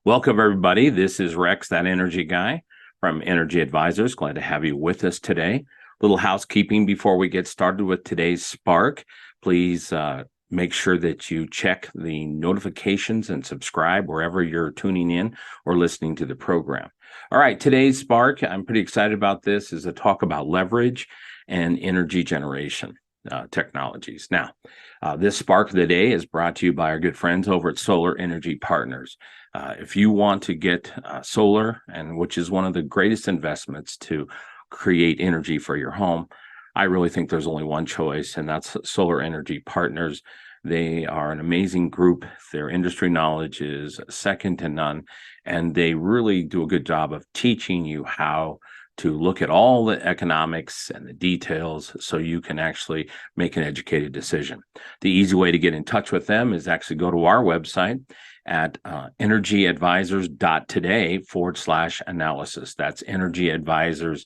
Welcome, everybody. This is Rex, that energy guy from Energy Advisors. Glad to have you with us today. Little housekeeping before we get started with today's Spark. Please make sure that you check the notifications and subscribe wherever you're tuning in or listening to the program. All right, today's Spark, I'm pretty excited about this, is a talk about leverage and energy generation technologies. Now, this Spark of the Day is brought to you by our good friends over at Solar Energy Partners. If you want to get solar, and which is one of the greatest investments to create energy for your home, I really think there's only one choice, and that's Solar Energy Partners. They are an amazing group. Their industry knowledge is second to none, and they really do a good job of teaching you how to look at all the economics and the details so you can actually make an educated decision. The easy way to get in touch with them is actually go to our website at energyadvisors.today/analysis. That's energyadvisors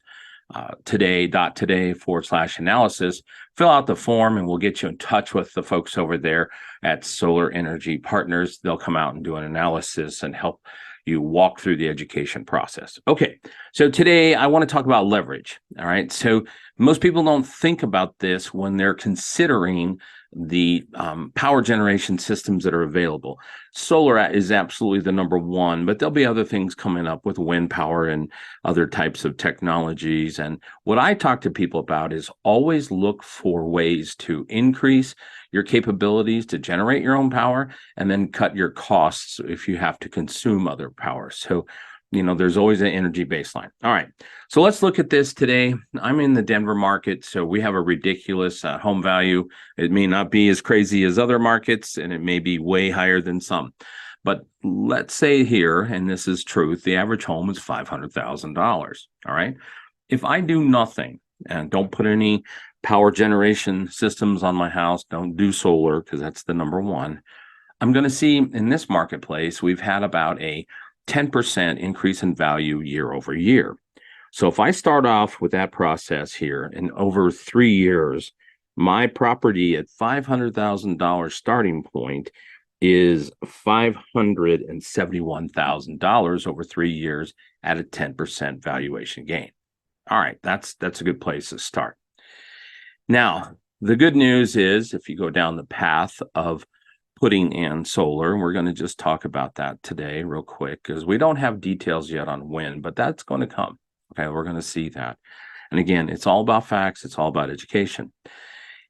today.today/analysis. Fill out the form and we'll get you in touch with the folks over there at Solar Energy Partners. They'll come out and do an analysis and help you walk through the education process. Okay, so today I want to talk about leverage. All right, so most people don't think about this when they're considering the power generation systems that are available. Solar is absolutely the number one, but there'll be other things coming up with wind power and other types of technologies. And what I talk to people about is always look for ways to increase your capabilities to generate your own power and then cut your costs if you have to consume other power. So, there's always an energy baseline. All right, so let's look at this today. I'm in the Denver market, so we have a ridiculous home value. It may not be as crazy as other markets, and it may be way higher than some. But let's say here, and this is truth, the average home is $500,000. All right, if I do nothing and don't put any power generation systems on my house, don't do solar because that's the number one, I'm going to see in this marketplace, we've had about a 10% increase in value year over year. So if I start off with that process here, and over 3 years, my property at $500,000 starting point is $571,000 over 3 years at a 10% valuation gain. All right, that's a good place to start. Now, the good news is if you go down the path of putting in solar, and we're going to just talk about that today real quick because we don't have details yet on when, but that's going to come. Okay, we're going to see that. And again, it's all about facts. It's all about education.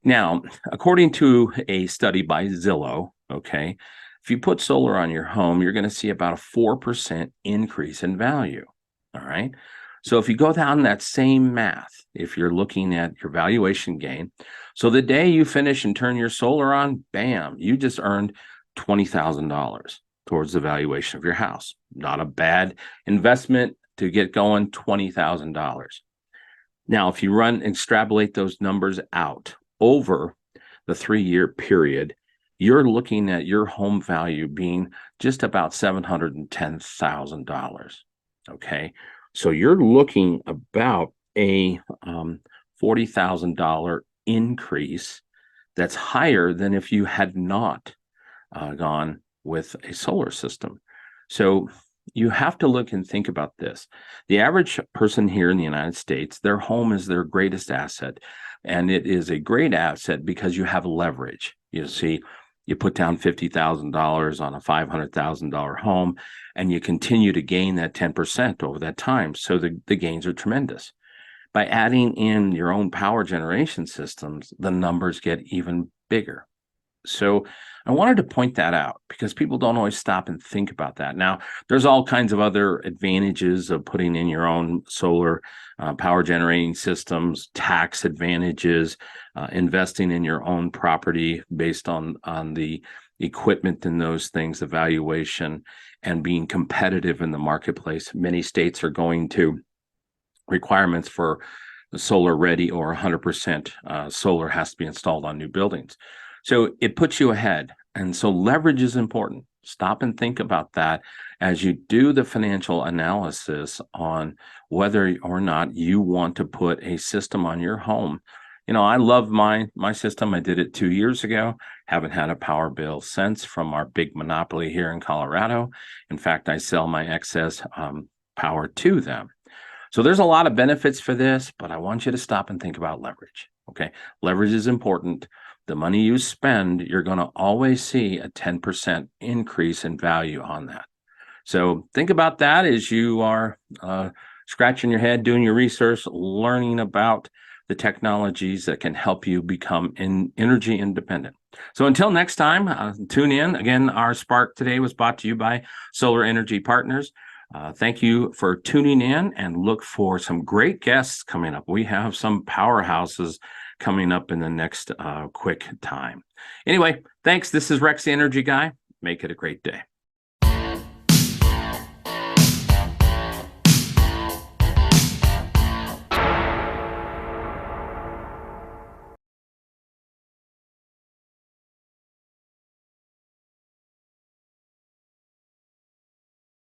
Now, according to a study by Zillow, okay, if you put solar on your home, you're going to see about a 4% increase in value. All right. So if you go down that same math, if you're looking at your valuation gain, so the day you finish and turn your solar on, bam, you just earned $20,000 towards the valuation of your house. Not a bad investment to get going, $20,000. Now, if you extrapolate those numbers out over the 3-year period, you're looking at your home value being just about $710,000. Okay. So you're looking about a $40,000 increase that's higher than if you had not gone with a solar system. So you have to look and think about this. The average person here in the United States, their home is their greatest asset. And it is a great asset because you have leverage. You see, you put down $50,000 on a $500,000 home, and you continue to gain that 10% over that time. So the gains are tremendous. By adding in your own power generation systems, the numbers get even bigger. So I wanted to point that out because people don't always stop and think about that. Now, there's all kinds of other advantages of putting in your own solar power generating systems, tax advantages, investing in your own property based on the equipment and those things, evaluation, and being competitive in the marketplace. Many states are going to requirements for solar ready or 100% solar has to be installed on new buildings. So it puts you ahead. And so leverage is important. Stop and think about that as you do the financial analysis on whether or not you want to put a system on your home I love my system. I did it 2 years ago. Haven't had a power bill since from our big monopoly here in Colorado. In fact, I sell my excess power to them. So there's a lot of benefits for this, but I want you to stop and think about leverage. Okay. Leverage is important. The money you spend, you're going to always see a 10% increase in value on that. So think about that as you are scratching your head, doing your research, learning about the technologies that can help you become energy independent. So until next time, tune in. Again, our Spark today was brought to you by Solar Energy Partners. Thank you for tuning in, and look for some great guests coming up. We have some powerhouses coming up in the next quick time. Anyway, thanks. This is Rex, the Energy Guy. Make it a great day.